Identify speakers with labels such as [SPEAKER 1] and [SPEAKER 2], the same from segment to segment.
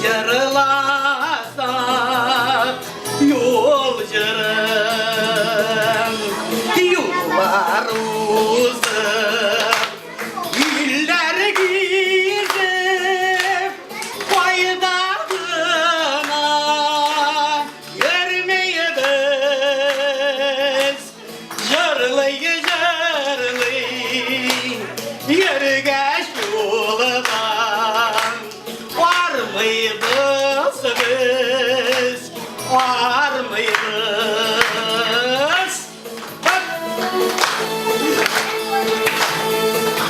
[SPEAKER 1] yarılasak yolcarım yollar uzun iller gizip faydadına görmeye biz yarlıyı yürgeç yoldan var mıyız biz var mıyız bak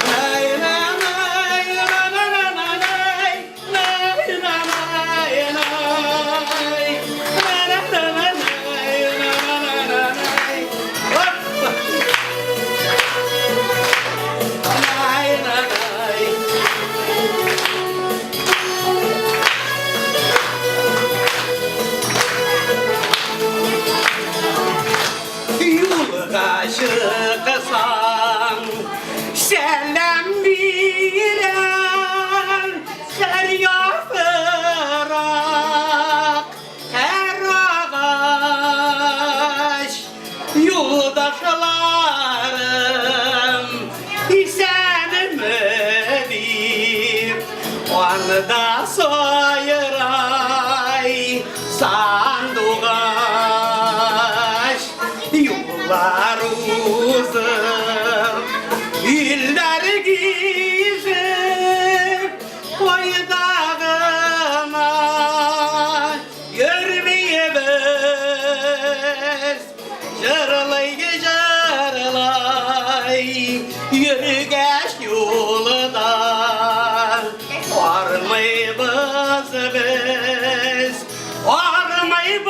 [SPEAKER 1] nay nay nay nay nay nay nay Aşıksan senden bilen her yaprak her ağaç yoldaşlarım sen midir onda soyray sanduğaş yollar uzun iller gizip koydağına görmeye biz jarlay yürgeç yoldan varmayız biz varmayız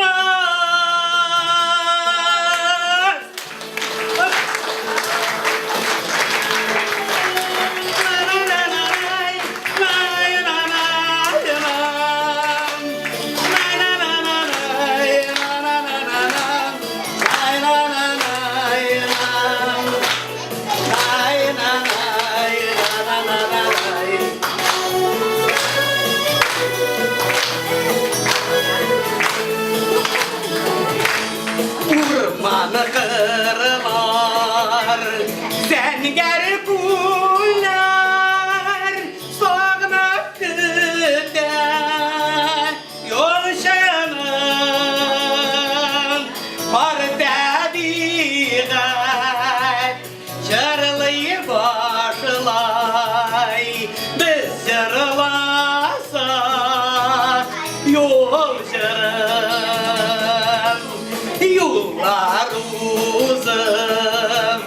[SPEAKER 1] kırlar zenger kullar soğnak kıda yolşanım var dediğer jarlıyı başlay biz jarlasak yolşarım yollar uzun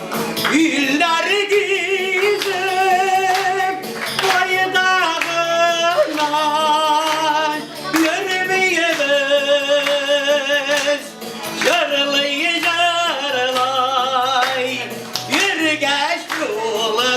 [SPEAKER 1] iller gizip koydağına görmeye biz jarlay yürgeç yoldan